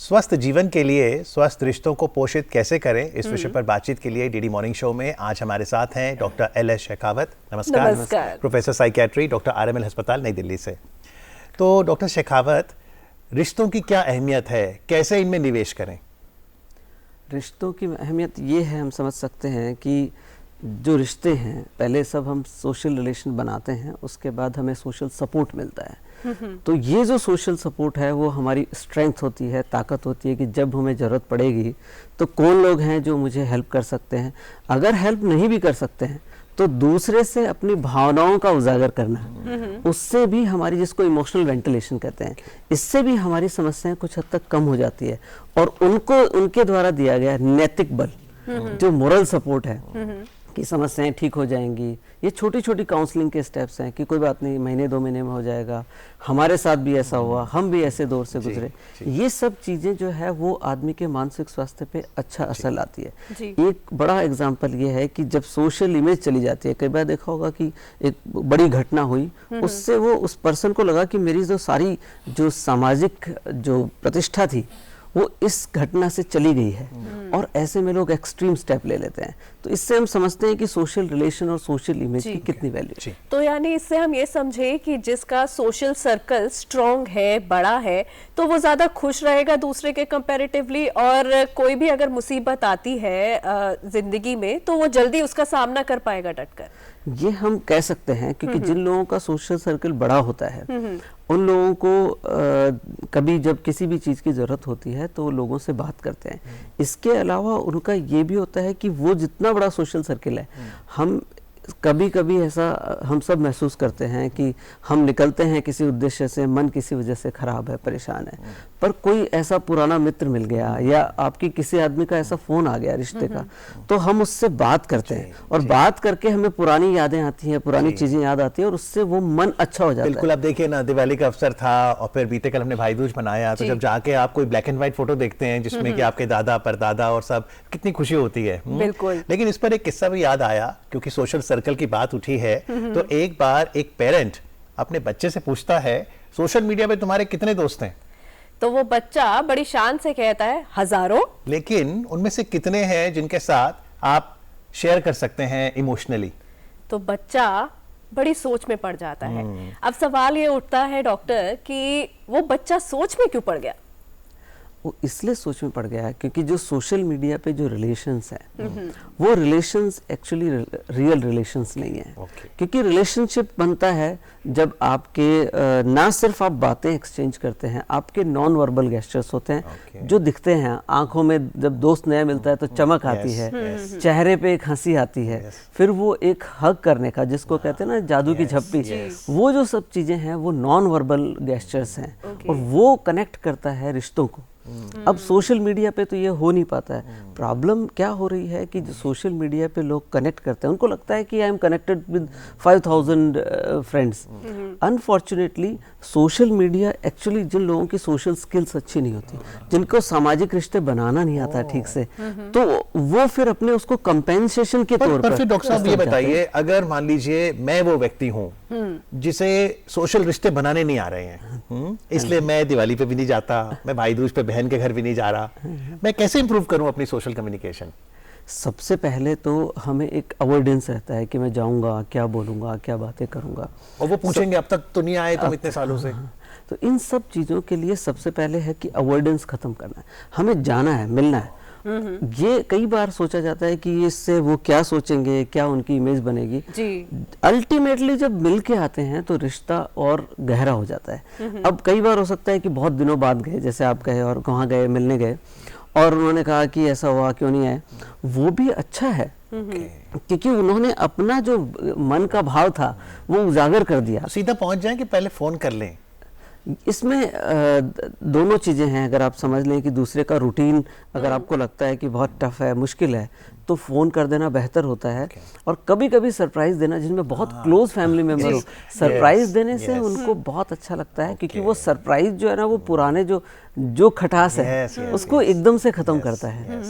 स्वस्थ जीवन के लिए स्वस्थ रिश्तों को पोषित कैसे करें, इस विषय पर बातचीत के लिए डीडी मॉर्निंग शो में आज हमारे साथ हैं डॉक्टर एल.एस. शेखावत। नमस्कार। Professor psychiatry, doctor R M L. अस्पताल नई दिल्ली से। तो डॉक्टर शेखावत, रिश्तों की क्या अहमियत है, कैसे इनमें निवेश करें? रिश्तों की अहमियत ये है, हम समझ सकते हैं कि जो रिश्ते हैं, पहले सब हम सोशल रिलेशन बनाते हैं, उसके बाद हमें सोशल सपोर्ट मिलता है। तो ये जो सोशल सपोर्ट है वो हमारी स्ट्रेंथ होती है, ताकत होती है कि जब हमें ज़रूरत पड़ेगी तो कौन लोग हैं जो मुझे हेल्प कर सकते हैं। अगर हेल्प नहीं भी कर सकते हैं तो दूसरे से अपनी भावनाओं का उजागर करना, उससे भी हमारी, जिसको इमोशनल वेंटिलेशन कहते हैं, इससे भी हमारी समस्याएं कुछ हद तक कम हो जाती है। और उनको उनके द्वारा दिया गया नैतिक बल, जो मोरल सपोर्ट है कि समस्याएं ठीक हो जाएंगी, ये छोटी छोटी काउंसलिंग के स्टेप्स हैं कि कोई बात नहीं, महीने 2 महीने में हो जाएगा, हमारे साथ भी ऐसा हुआ, हम भी ऐसे दौर से गुजरे। ये सब चीज़ें जो है वो आदमी के मानसिक स्वास्थ्य पे अच्छा असर लाती है। एक बड़ा एग्जांपल ये है कि जब सोशल इमेज चली जाती है, कई बार देखा होगा कि एक बड़ी घटना हुई, उससे वो उस पर्सन को लगा कि मेरी जो सारी जो सामाजिक जो प्रतिष्ठा थी वो इस घटना से चली गई है, और ऐसे में लोग एक्सट्रीम स्टेप ले लेते हैं। तो इससे हम समझते हैं कि सोशल रिलेशन और सोशल इमेज की कितनी वैल्यू। तो यानी इससे हम ये समझे कि जिसका सोशल सर्कल स्ट्रॉन्ग है, बड़ा है, तो वो ज्यादा खुश रहेगा दूसरे के कंपैरेटिवली, और कोई भी अगर मुसीबत आती है जिंदगी में तो वो जल्दी उसका सामना कर पाएगा डटकर। ये हम कह सकते हैं, क्योंकि जिन लोगों का सोशल सर्कल बड़ा होता है उन लोगों को कभी जब किसी भी चीज़ की ज़रूरत होती है तो वो लोगों से बात करते हैं। इसके अलावा उनका ये भी होता है कि वो जितना बड़ा सोशल सर्कल है, हम कभी कभी ऐसा हम सब महसूस करते हैं कि हम निकलते हैं किसी उद्देश्य से, मन किसी वजह से खराब है, परेशान है, पर कोई ऐसा पुराना मित्र मिल गया या आपकी किसी आदमी का ऐसा फोन आ गया रिश्ते का, तो हम उससे बात करते हैं, और बात करके हमें पुरानी यादें आती हैं, पुरानी चीजें याद आती हैं, और उससे वो मन अच्छा हो जाता है। बिल्कुल। आप देखिए ना, दिवाली का अवसर था और फिर बीते कल हमने भाई दूज मनाया, तो जब जाके आप कोई ब्लैक एंड व्हाइट फोटो देखते हैं जिसमें कि आपके दादा परदादा और सब, कितनी खुशी होती है। बिल्कुल। लेकिन इस पर एक किस्सा भी याद आया, क्योंकि सोशल सर्कल की बात उठी है। तो एक बार एक पेरेंट अपने बच्चे से पूछता है, सोशल मीडिया पे तुम्हारे कितने दोस्त हैं? तो वो बच्चा बड़ी शान से कहता है, हजारों। लेकिन उनमें से कितने हैं जिनके साथ आप शेयर कर सकते हैं इमोशनली? तो बच्चा बड़ी सोच में पड़ जाता है। अब सवाल ये उठता है डॉक्टर कि वो बच्चा सोच में क्यों पड़ गया? वो इसलिए सोच में पड़ गया है क्योंकि जो सोशल मीडिया पे जो रिलेशंस हैं, वो रिलेशंस एक्चुअली रियल रिलेशंस नहीं है। क्योंकि रिलेशनशिप बनता है जब आपके ना सिर्फ आप बातें एक्सचेंज करते हैं, आपके नॉन वर्बल गेस्चर्स होते हैं जो दिखते हैं। आंखों में जब दोस्त नया मिलता है तो चमक आती है, चेहरे पे एक हंसी आती है, फिर वो एक हग करने का, जिसको कहते हैं ना जादू की झप्पी, वो जो सब चीजें हैं वो नॉन वर्बल गेस्चर्स हैं, और वो कनेक्ट करता है रिश्तों को। अब सोशल मीडिया पे तो ये हो नहीं पाता है। प्रॉब्लम क्या हो रही है कि जो सोशल मीडिया पे लोग कनेक्ट करते हैं, उनको लगता है कि I am connected with 5000 friends. Unfortunately social media actually जिन लोगों की सोशल स्किल्स अच्छी नहीं होती, जिनको सामाजिक रिश्ते बनाना नहीं आता ठीक से, तो वो फिर अपने उसको कंपेंसेशन के तौर पर। फिर डॉक्टर साहब ये बताइए, अगर मान लीजिए मैं वो व्यक्ति हूँ जिसे सोशल रिश्ते बनाने नहीं आ रहे हैं, इसलिए मैं दिवाली पे भी नहीं जाता, मैं भाई दूज पे बहन के घर भी नहीं जा रहा, मैं कैसे इंप्रूव करूं अपनी सोशल कम्युनिकेशन? सबसे पहले तो हमें एक अवॉइडेंस रहता है कि मैं जाऊंगा, क्या बोलूंगा, क्या बातें करूंगा, और वो पूछेंगे अब तक तो नहीं आए तुम इतने सालों से। तो इन सब चीजों के लिए सबसे पहले है कि अवॉइडेंस खत्म करना है। हमें जाना है, मिलना है। ये कई बार सोचा जाता है कि इससे वो क्या सोचेंगे, क्या उनकी इमेज बनेगी। अल्टीमेटली जब मिल के आते हैं तो रिश्ता और गहरा हो जाता है। अब कई बार हो सकता है कि बहुत दिनों बाद गए, जैसे आप कहे, और वहाँ गए, मिलने गए, और उन्होंने कहा कि ऐसा हुआ, क्यों नहीं आए, वो भी अच्छा है, क्योंकि उन्होंने अपना जो मन का भाव था वो उजागर कर दिया। सीधा पहुंच जाएं कि पहले फोन कर लें? इसमें दोनों चीज़ें हैं। अगर आप समझ लें कि दूसरे का रूटीन अगर आपको लगता है कि बहुत टफ है, मुश्किल है, तो फ़ोन कर देना बेहतर होता है। और कभी कभी सरप्राइज़ देना, जिनमें बहुत क्लोज फैमिली मेम्बर हो, सरप्राइज़ देने से उनको बहुत अच्छा लगता है, क्योंकि वो सरप्राइज़ जो है ना, वो पुराने जो खटास है उसको एकदम से ख़त्म करता है।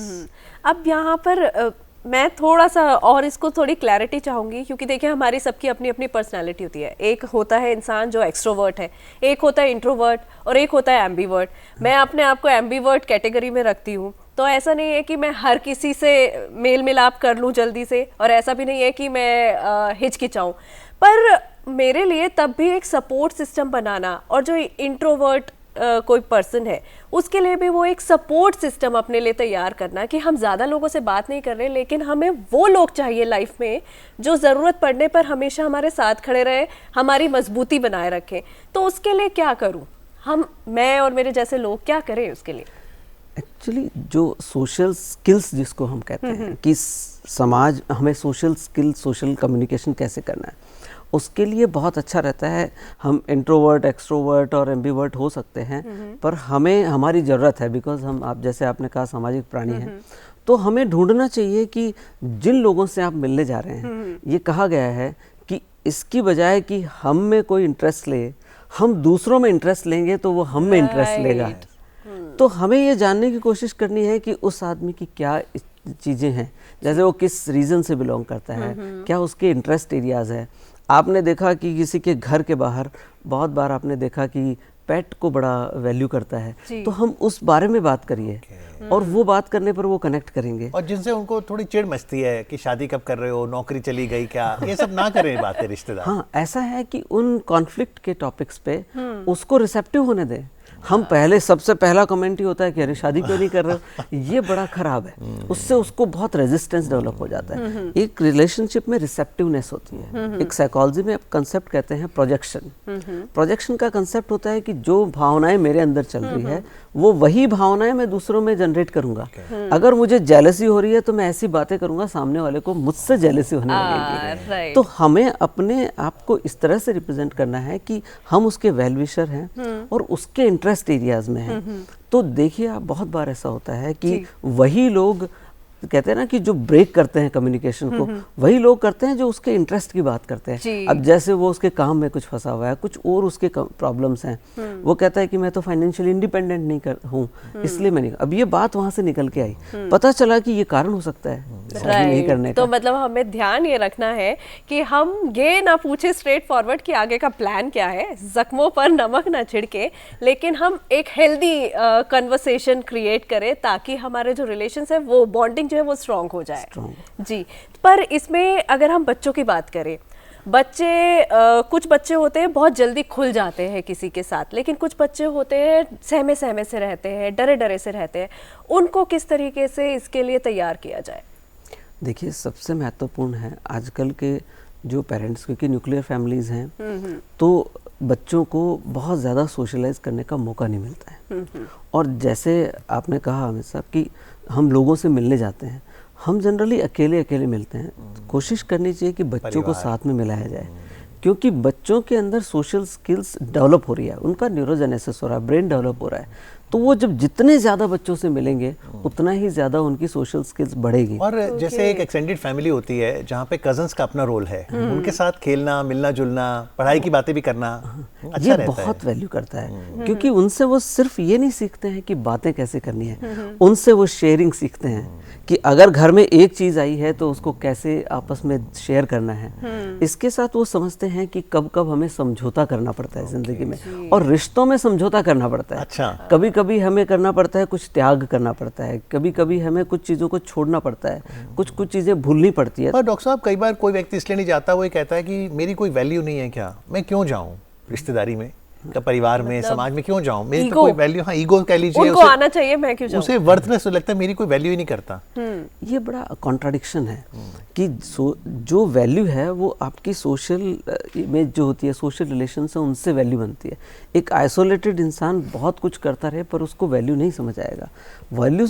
अब यहाँ पर मैं थोड़ा सा और इसको थोड़ी क्लैरिटी चाहूंगी, क्योंकि देखिए हमारी सबकी अपनी अपनी पर्सनालिटी होती है। एक होता है इंसान जो एक्सट्रोवर्ट है, एक होता है इंट्रोवर्ट और एक होता है एम्बीवर्ट। मैं अपने आप को एम्बीवर्ट कैटेगरी में रखती हूँ। तो ऐसा नहीं है कि मैं हर किसी से मेल मिलाप कर लूँ जल्दी से, और ऐसा भी नहीं है कि मैं हिचकिचाऊँ। पर मेरे लिए तब भी एक सपोर्ट सिस्टम बनाना, और जो इंट्रोवर्ट कोई पर्सन है उसके लिए भी वो एक सपोर्ट सिस्टम अपने लिए तैयार करना कि हम ज़्यादा लोगों से बात नहीं कर रहे, लेकिन हमें वो लोग चाहिए लाइफ में जो ज़रूरत पड़ने पर हमेशा हमारे साथ खड़े रहे, हमारी मजबूती बनाए रखें। तो उसके लिए क्या करूं मैं और मेरे जैसे लोग क्या करें उसके लिए? एक्चुअली जो सोशल स्किल्स जिसको हम कहते हैं कि समाज हमें सोशल स्किल, सोशल कम्युनिकेशन कैसे करना है, उसके लिए बहुत अच्छा रहता है। हम इंट्रोवर्ट, एक्सट्रोवर्ट और एम्बीवर्ट हो सकते हैं, पर हमें हमारी ज़रूरत है, बिकॉज हम, आप जैसे आपने कहा, सामाजिक प्राणी हैं। तो हमें ढूंढना चाहिए कि जिन लोगों से आप मिलने जा रहे हैं, ये कहा गया है कि इसकी बजाय कि हम में कोई इंटरेस्ट ले, हम दूसरों में इंटरेस्ट लेंगे तो वो हम में इंटरेस्ट लेगा। तो हमें ये जानने की कोशिश करनी है कि उस आदमी की क्या चीज़ें हैं, जैसे वो किस रीजन से बिलोंग करता है, क्या उसके इंटरेस्ट एरियाज़ है। आपने देखा कि किसी के घर के बाहर बहुत बार आपने देखा कि पेट को बड़ा वैल्यू करता है, तो हम उस बारे में बात करिए और वो बात करने पर वो कनेक्ट करेंगे। और जिनसे उनको थोड़ी चिढ़ मचती है कि शादी कब कर रहे हो, नौकरी चली गई क्या, ये सब ना करें बातें रिश्तेदार। हाँ, ऐसा है कि उन कॉन्फ्लिक्ट के टॉपिक्स पे उसको रिसेप्टिव होने दें। हम पहले, सबसे पहला कमेंट ही होता है कि अरे शादी क्यों नहीं कर रहे हो, ये बड़ा खराब है। उससे उसको बहुत रेजिस्टेंस डेवलप हो जाता है। एक रिलेशनशिप में रिसेप्टिवनेस होती है। एक साइकोलॉजी में कंसेप्ट कहते हैं प्रोजेक्शन। प्रोजेक्शन का कंसेप्ट होता है कि जो भावनाएं मेरे अंदर चल रही है वो वही भावनाएं मैं दूसरों में जनरेट करूंगा। अगर मुझे जेलसी हो रही है तो मैं ऐसी बातें करूंगा सामने वाले को मुझसे जेलसी होने लगेगी। तो हमें अपने आप को इस तरह से रिप्रेजेंट करना है कि हम उसके वेल विशर हैं और उसके इंटरेस्ट एरियाज में हैं। तो देखिए, आप बहुत बार ऐसा होता है कि वही लोग कहते हैं ना कि जो ब्रेक करते हैं कम्युनिकेशन को, वही लोग करते हैं जो उसके इंटरेस्ट की बात करते हैं। अब जैसे वो उसके काम में कुछ फंसा हुआ है, कुछ और उसके प्रॉब्लम्स हैं, वो कहता है कि मैं तो फाइनेंशियली इंडिपेंडेंट नहीं हूँ, इसलिए मैं नहीं। अब ये बात वहां से निकल के आई, पता चला कि ये कारण हो सकता है नहीं करने का। तो मतलब हमें ध्यान ये रखना है कि हम ये ना पूछे स्ट्रेट फॉरवर्ड कि आगे का प्लान क्या है, जख्मों पर नमक ना छिड़के, लेकिन हम एक हेल्दी कन्वर्सेशन क्रिएट करें ताकि हमारे जो रिलेशंस है, वो बॉन्डिंग जो है वो स्ट्रॉन्ग हो जाए। जी, पर इसमें अगर हम बच्चों की बात करें, कुछ बच्चे होते हैं बहुत जल्दी खुल जाते हैं किसी के साथ, लेकिन कुछ बच्चे होते हैं सहमे सहमे से रहते हैं, डरे डरे से रहते हैं। उनको किस तरीके से इसके लिए तैयार किया जाए? देखिए, सबसे महत्वपूर्ण है आजकल के जो पेरेंट्स, क्योंकि न्यूक्लियर फैमिलीज हैं, तो बच्चों को बहुत ज़्यादा सोशलाइज करने का मौका नहीं मिलता है। और जैसे आपने कहा हमेशा कि हम लोगों से मिलने जाते हैं, हम जनरली अकेले अकेले मिलते हैं। कोशिश करनी चाहिए कि बच्चों को साथ में मिलाया जाए, क्योंकि बच्चों के अंदर सोशल स्किल्स डेवलप हो रही है, उनका न्यूरोजेनेसिस हो रहा है, ब्रेन डेवलप हो रहा है। तो वो जब जितने ज़्यादा बच्चों से मिलेंगे उतना ही ज़्यादा उनकी सोशल स्किल्स बढ़ेगी। और जैसे एक एक्सटेंडेड फैमिली होती है जहाँ पे कजन्स का अपना रोल है, उनके साथ खेलना, मिलना जुलना, पढ़ाई की बातें भी करना अच्छा ये रहता बहुत है। वैल्यू करता है, क्योंकि उनसे वो सिर्फ ये नहीं सीखते हैं कि बातें कैसे करनी है, उनसे वो शेयरिंग सीखते हैं कि अगर घर में एक चीज़ आई है तो उसको कैसे आपस में शेयर करना है। इसके साथ वो समझते हैं कि कब कब हमें समझौता करना पड़ता है ज़िंदगी में, और रिश्तों में समझौता करना पड़ता है। अच्छा। कभी कभी हमें करना पड़ता है, कुछ त्याग करना पड़ता है, कभी कभी हमें कुछ चीज़ों को छोड़ना पड़ता है, कुछ चीज़ें भूलनी पड़ती है। पर डॉक्टर साहब, कई बार कोई व्यक्ति इसलिए नहीं जाता, वो ये कहता है कि मेरी कोई वैल्यू नहीं है, क्या मैं क्यों जाऊँ रिश्तेदारी में, का परिवार में, समाज में क्यों जाऊँ, मेरी तो कोई वैल्यू, हाँ ईगो कह लीजिए, उनको आना चाहिए, मैं क्यों जाऊँ, उसे वर्थनेस लगता है, मेरी कोई वैल्यू ही नहीं करता। ये बड़ा कॉन्ट्राडिक्शन है कि जो वैल्यू है वो आपकी सोशल इमेज जो होती है, सोशल रिलेशन से उनसे वैल्यू बनती है। एक आइसोलेटेड इंसान बहुत कुछ करता रहे पर उसको वैल्यू नहीं समझ आएगा। वैल्यू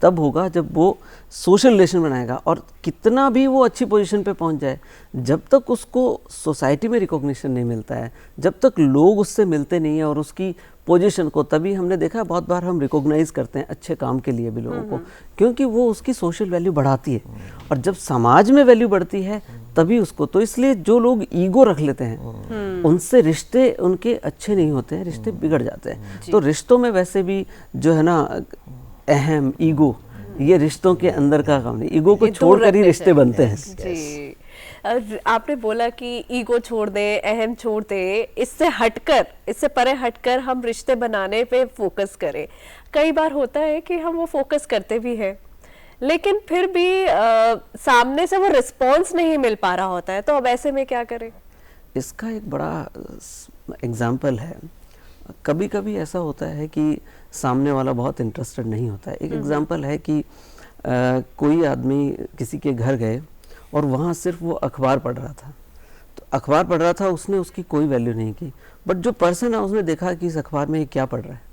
तब होगा जब वो सोशल रिलेशन बनाएगा, और कितना भी वो अच्छी पोजीशन पे पहुंच जाए, जब तक उसको सोसाइटी में रिकॉग्निशन नहीं मिलता है, जब तक लोग उससे मिलते नहीं हैं और उसकी पोजीशन को, तभी हमने देखा बहुत बार हम रिकॉग्नाइज करते हैं अच्छे काम के लिए भी लोगों को, क्योंकि वो उसकी सोशल वैल्यू बढ़ाती है। और जब समाज में वैल्यू बढ़ती है तभी उसको, तो इसलिए जो लोग ईगो रख लेते हैं उनसे रिश्ते उनके अच्छे नहीं होते हैं, रिश्ते बिगड़ जाते हैं। तो रिश्तों में वैसे भी जो है ना, अहम ईगो, ये रिश्तों के अंदर का काम नहीं, ईगो को छोड़कर ही रिश्ते बनते हैं। जी, आपने बोला कि ईगो छोड़ दे, अहम छोड़ दे, इससे हटकर, इससे परे हटकर हम रिश्ते बनाने पे फोकस करें। कई बार होता है कि हम वो फोकस करते भी हैं लेकिन फिर भी सामने से वो रिस्पॉन्स नहीं मिल पा रहा होता है, तो अब ऐसे में क्या करें? इसका एक बड़ा एग्जाम्पल है, कभी कभी ऐसा होता है कि सामने वाला बहुत इंटरेस्टेड नहीं होता है। एक एग्जाम्पल है कि कोई आदमी किसी के घर गए और वहाँ सिर्फ वो अखबार पढ़ रहा था, तो अखबार पढ़ रहा था, उसने उसकी कोई वैल्यू नहीं की, बट जो पर्सन है उसने देखा कि इस अखबार में ये क्या पढ़ रहा है,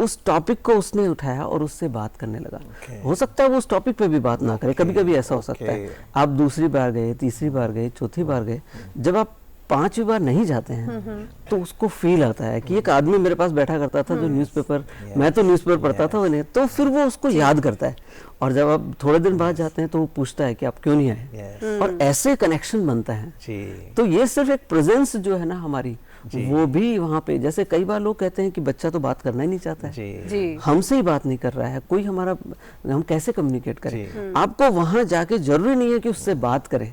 उस टॉपिक को उसने उठाया और उससे बात करने लगा। हो सकता है वो उस टॉपिक पे भी बात ना करे, कभी कभी ऐसा हो सकता है। आप दूसरी बार गए, तीसरी बार गए, चौथी बार गए, जब आप पांचवी बार नहीं जाते हैं तो उसको फील आता है कि एक आदमी मेरे पास बैठा करता था जो न्यूज़पेपर, मैं तो न्यूज़पेपर पढ़ता था, उन्हें तो फिर वो उसको याद करता है, और जब आप थोड़े दिन बाद जाते हैं तो वो पूछता है कि आप क्यों नहीं आए, और ऐसे कनेक्शन बनता है। तो ये सिर्फ एक प्रेजेंस जो है ना हमारी, वो भी वहाँ पे, जैसे कई बार लोग कहते हैं कि बच्चा तो बात करना ही नहीं चाहता है, हमसे ही बात नहीं कर रहा है, कोई हमारा, हम कैसे कम्युनिकेट करें? आपको वहाँ जाके जरूरी नहीं है कि उससे बात करें,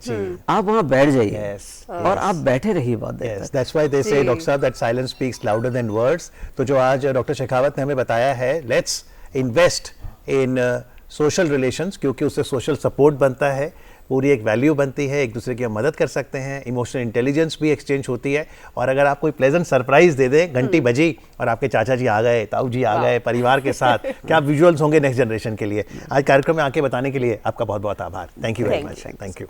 आप वहाँ बैठ जाइए और आप बैठे रहिए बात देर तक। That's why they say, doctor साहब, that silence speaks louder than words। तो जो आज डॉक्टर शेखावत ने हमें बताया है, let's invest in social relations, क्योंकि उससे सोशल सपोर्ट बनता है, पूरी एक वैल्यू बनती है, एक दूसरे की हम मदद कर सकते हैं, इमोशनल इंटेलिजेंस भी एक्सचेंज होती है। और अगर आप कोई प्लेजेंट सरप्राइज दे दें, घंटी बजी और आपके चाचा जी आ गए, ताऊ जी आ गए परिवार के साथ, क्या विजुअल्स होंगे नेक्स्ट जनरेशन के लिए। आज कार्यक्रम में आके बताने के लिए आपका बहुत बहुत आभार। Thank you very much. Thank you.